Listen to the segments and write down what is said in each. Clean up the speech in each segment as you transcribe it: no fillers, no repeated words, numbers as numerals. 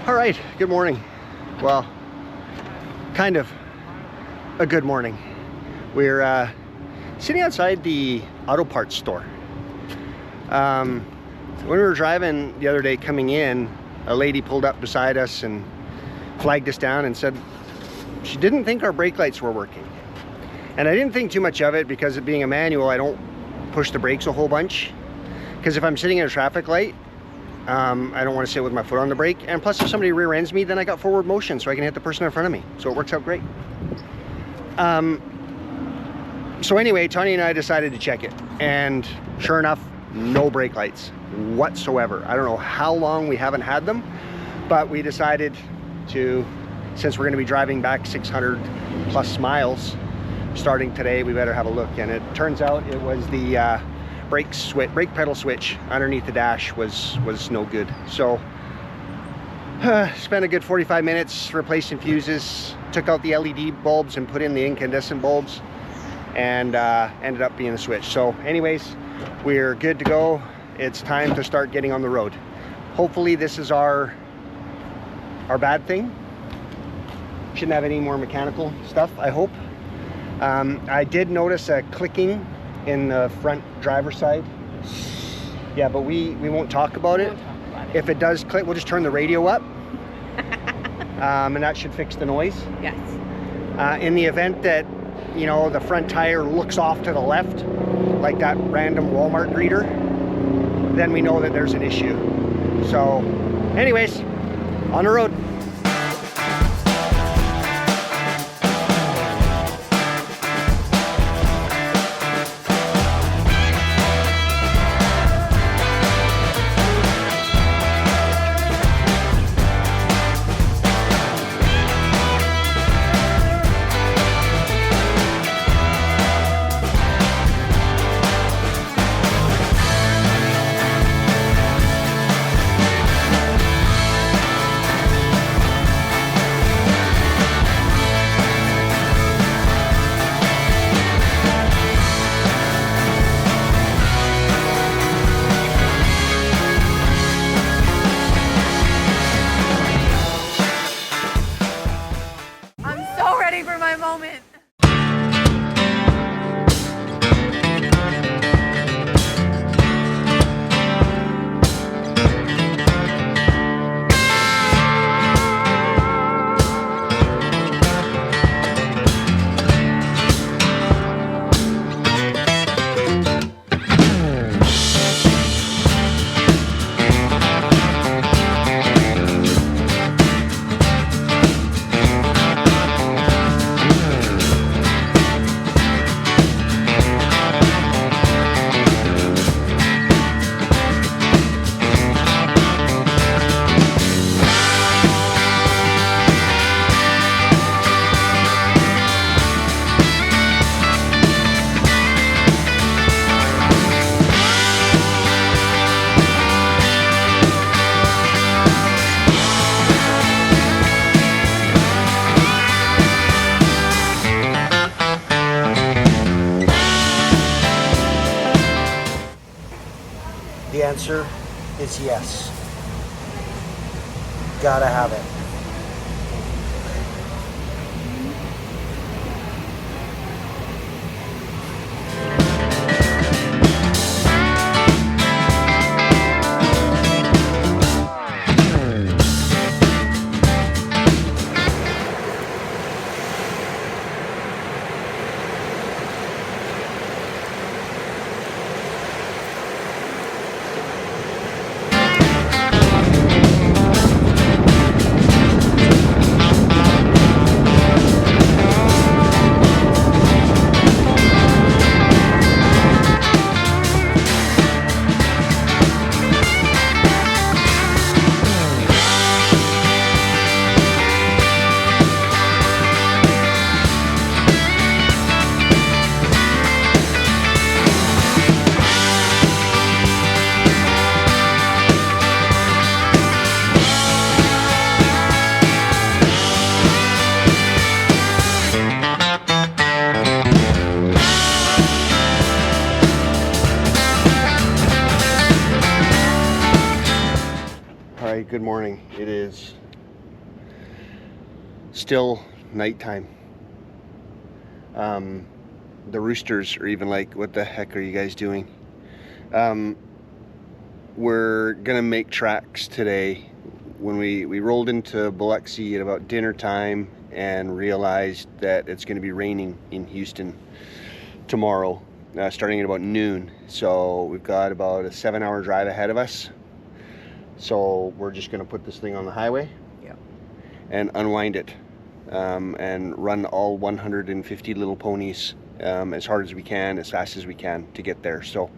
All right, good morning. Well, kind of a good morning. We're sitting outside the auto parts store. When we were driving the other day coming in, a lady pulled up beside us and flagged us down and said she didn't think our brake lights were working. And I didn't think too much of it because it being a manual, I don't push the brakes a whole bunch. Because if I'm sitting at a traffic light, I don't want to sit with my foot on the brake. And plus, if somebody rear ends me, then I got forward motion so I can hit the person in front of me. So it works out great. So anyway, Tanya and I decided to check it. And sure enough, no brake lights whatsoever. I don't know how long we haven't had them, but we decided to, since we're going to be driving back 600 plus miles starting today, we better have a look. And it turns out it was the brake pedal switch underneath the dash was no good. So spent a good 45 minutes replacing fuses, took out the LED bulbs and put in the incandescent bulbs, and ended up being the switch. So anyways, we're good to go. It's time to start getting on the road. Hopefully this is our bad thing. Shouldn't have any more mechanical stuff, I hope. I did notice a clicking in the front driver's side. Yeah, but we won't talk about it. If it does click, we'll just turn the radio up. And that should fix the noise. Yes. In the event that, you know, the front tire looks off to the left, like that random Walmart greeter, then we know that there's an issue. So anyways, on the road. For my moment. The answer is yes. Gotta have it. Good morning. It is still nighttime. The roosters are even like, what the heck are you guys doing? We're gonna make tracks today. When we rolled into Biloxi at about dinner time and realized that it's gonna be raining in Houston tomorrow, starting at about noon. So we've got about a 7-hour drive ahead of us. So we're just gonna put this thing on the highway, and unwind it, and run all 150 little ponies as hard as we can, as fast as we can to get there. So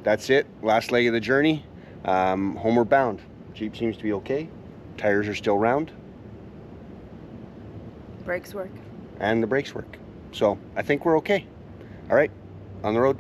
that's it. Last leg of the journey. Homeward bound. Jeep seems to be okay. Tires are still round. Brakes work. And the brakes work. So I think we're okay. All right, on the road.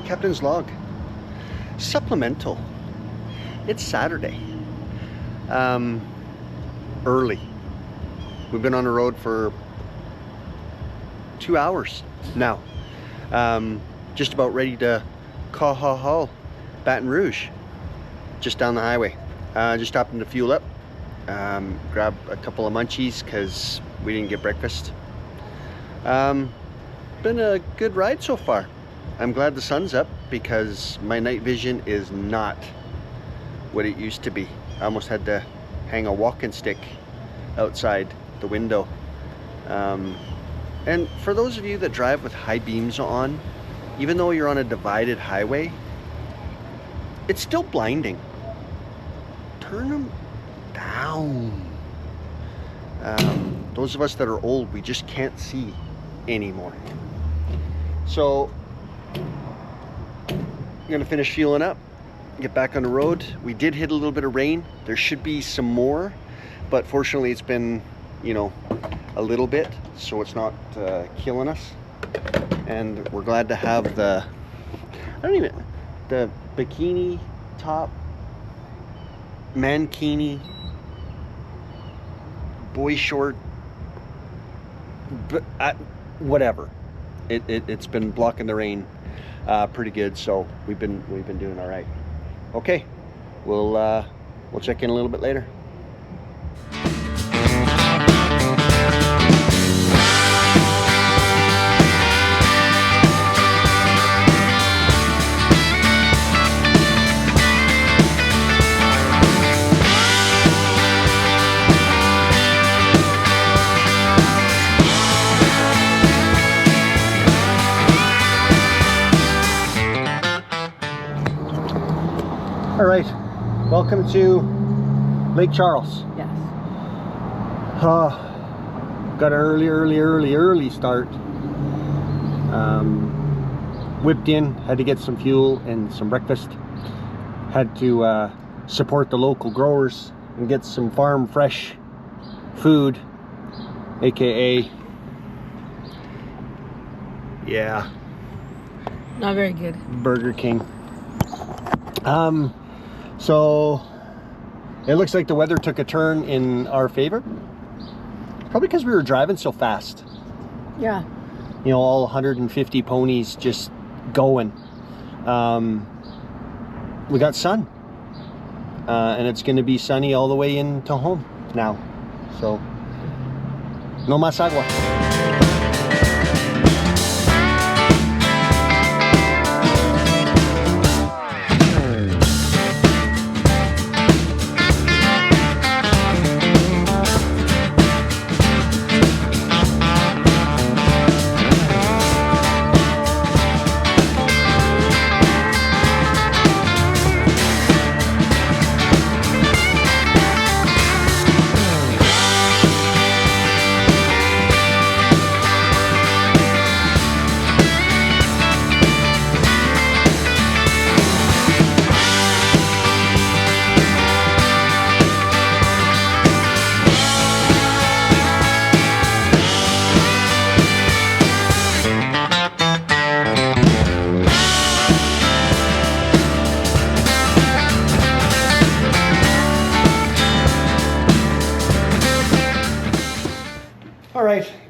Captain's log. Supplemental. It's Saturday. Early. We've been on the road for 2 hours now. Just about ready to call Baton Rouge. Just down the highway. Just stopping to fuel up. Grab a couple of munchies because we didn't get breakfast. Been a good ride so far. I'm glad the sun's up because my night vision is not what it used to be. I almost had to hang a walking stick outside the window. And for those of you that drive with high beams on, even though you're on a divided highway, it's still blinding. Turn them down. Those of us that are old, we just can't see anymore. So I'm gonna finish fueling up, get back on the road. We did hit a little bit of rain. There should be some more, but fortunately it's been, you know, a little bit, so it's not killing us. And we're glad to have the bikini top, mankini, boy short, but whatever. It's been blocking the rain pretty good, so we've been doing all right. Okay, we'll check in a little bit later. All right, welcome to Lake Charles. Yes. Got an early start. Whipped in, had to get some fuel and some breakfast. Had to support the local growers and get some farm fresh food, aka, yeah, Not very good. Burger King. So it looks like the weather took a turn in our favor. Probably because we were driving so fast. Yeah. You know, all 150 ponies just going. We got sun. And it's going to be sunny all the way into home now. So, no más agua.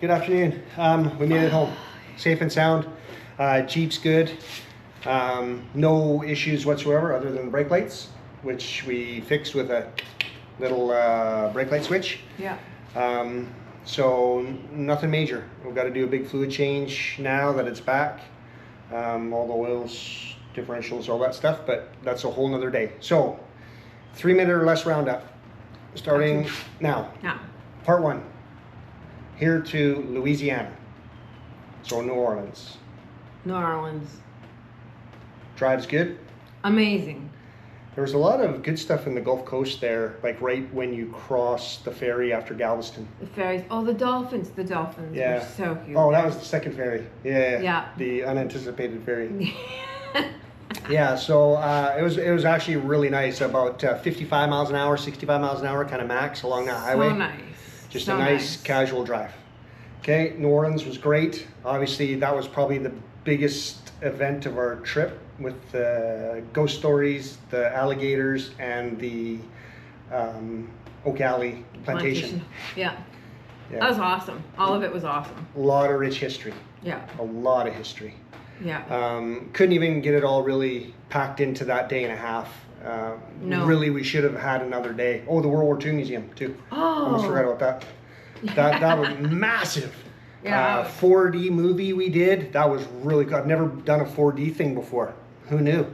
Good afternoon. We made it home, safe and sound. Jeep's good. No issues whatsoever other than the brake lights, which we fixed with a little brake light switch. Yeah. So nothing major. We've got to do a big fluid change now that it's back. All the oils, differentials, all that stuff, but that's a whole nother day. So 3 minute or less roundup, starting now. Now. Part 1. Here to Louisiana, so New Orleans. New Orleans. Drive's good. Amazing. There was a lot of good stuff in the Gulf Coast there, like right when you cross the ferry after Galveston. The ferries. Oh, the dolphins. The dolphins Yeah. were so cute. Oh, that was the second ferry. Yeah. Yeah. The unanticipated ferry. Yeah, so it was actually really nice. About 55 miles an hour, 65 miles an hour, kind of max along that highway. So nice. Just so a nice casual drive. Okay, New Orleans was great. Obviously, that was probably the biggest event of our trip with the ghost stories, the alligators, and the Oak Alley plantation. Yeah. Yeah. That was awesome. All of it was awesome. A lot of rich history. Yeah. A lot of history. Yeah. Couldn't even get it all really packed into that day and a half. No. Really, we should have had another day. Oh, the World War II Museum too. Oh. Almost forgot about that. That was massive. Yeah. 4D movie we did. That was really good. I've never done a 4D thing before. Who knew?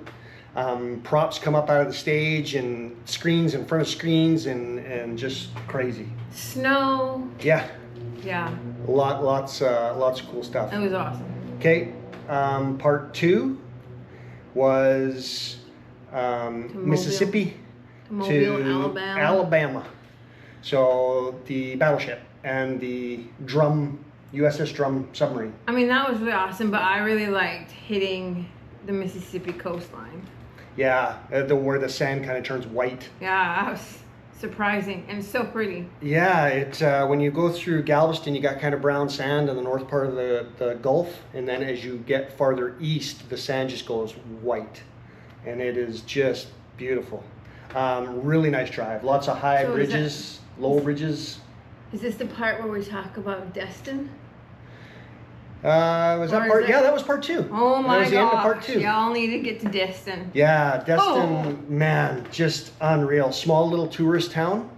Props come up out of the stage and screens in front of screens and just crazy. Snow. Yeah. Yeah. Lots of cool stuff. It was awesome. Okay. Part 2 was Mississippi to Mobile, Alabama. So the battleship and the USS Drum submarine. I mean, that was really awesome, but I really liked hitting the Mississippi coastline. Yeah, where the sand kind of turns white. Yeah, that was surprising and so pretty. Yeah, it when you go through Galveston, you got kind of brown sand in the north part of the Gulf, and then as you get farther east, the sand just goes white, and it is just beautiful. Really nice drive. Lots of high bridges, low bridges. Is this the part where we talk about Destin? Was that part? Yeah, that was part 2. Oh my That was the end of part gosh, 2. y'all need to get to Destin. Yeah, Destin, man, just unreal. Small little tourist town,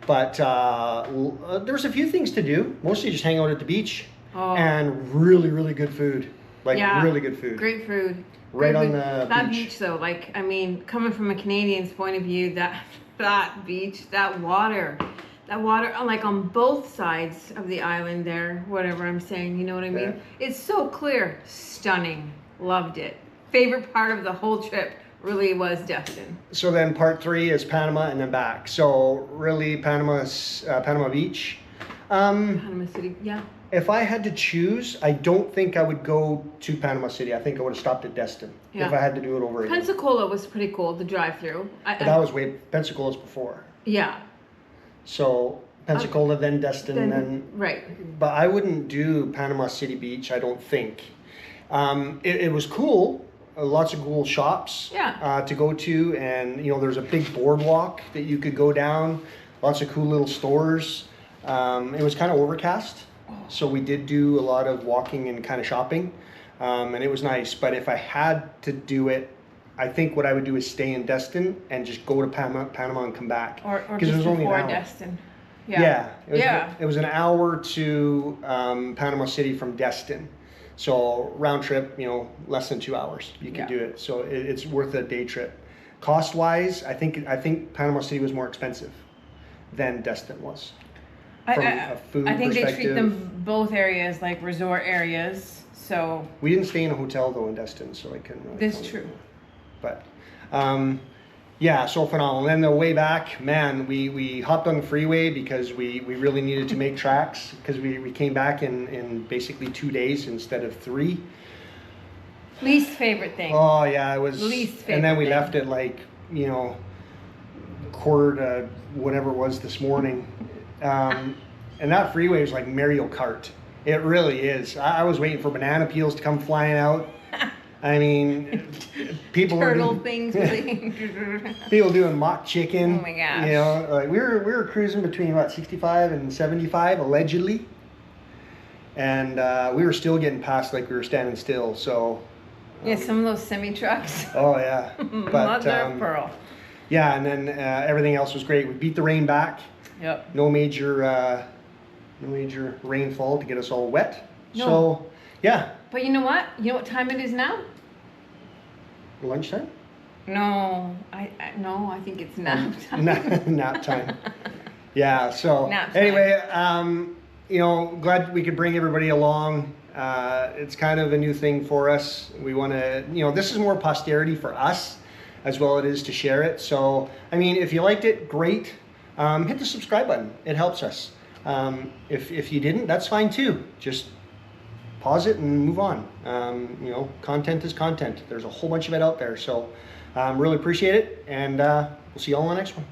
but there was a few things to do. Mostly just hang out at the beach and really good food. Really good food. Great food. Right on food. the That beach. beach though, like, I mean, coming from a Canadian's point of view, that beach, that water, like on both sides of the island there, whatever I'm saying, you know what I mean? Yeah. It's so clear, stunning, loved it. Favorite part of the whole trip really was Destin. So then part 3 is Panama and then back. So really Panama Beach. Panama City, yeah. If I had to choose, I don't think I would go to Panama City. I think I would have stopped at Destin if I had to do it over again. Pensacola was pretty cool, the drive-through. But that was Pensacola's before. Yeah. So Pensacola, then Destin, then right. But I wouldn't do Panama City Beach, I don't think. It was cool, lots of cool shops to go to, and there's a big boardwalk that you could go down, lots of cool little stores. It was kind of overcast, so we did do a lot of walking and kind of shopping, and it was nice. But if I had to do it, I think what I would do is stay in Destin and just go to Panama and come back. Or just it was only before an hour. Destin. Yeah. It was an hour to Panama City from Destin. So round trip, less than 2 hours. You can do it. So it's worth a day trip. Cost wise, I think Panama City was more expensive than Destin was. From a food I think they treat perspective. them both areas like resort areas. So We didn't stay in a hotel though in Destin, so I couldn't really. that's true. But yeah, so phenomenal. And then the way back, man, we hopped on the freeway because we really needed to make tracks because we came back in basically 2 days instead of 3. Least favorite thing. Oh yeah, it was. Least favorite And then we thing. left at quarter to whatever it was this morning. And that freeway is like Mario Kart. It really is. I was waiting for banana peels to come flying out. I mean, people Turtle were things. people doing mock chicken. Oh my gosh. Like we were cruising between 65 and 75 allegedly. and we were still getting past like we were standing still. So Yeah, some of those semi trucks. oh yeah, but Mother of pearl. yeah, and then everything else was great. We beat the rain back. Yep. No major rainfall to get us all wet. No. So yeah. But you know what? You know what time it is now? Lunchtime? No, I think it's nap time. Nap time. Yeah, so Nap time. anyway, you know, glad we could bring everybody along. It's kind of a new thing for us. We want to, you know, this is more posterity for us as well it is to share it. So, I mean, if you liked it, great. Hit the subscribe button. It helps us. If you didn't, that's fine too. Just pause it and move on. You know, content is content. There's a whole bunch of it out there. So really appreciate it. And we'll see you all on the next one.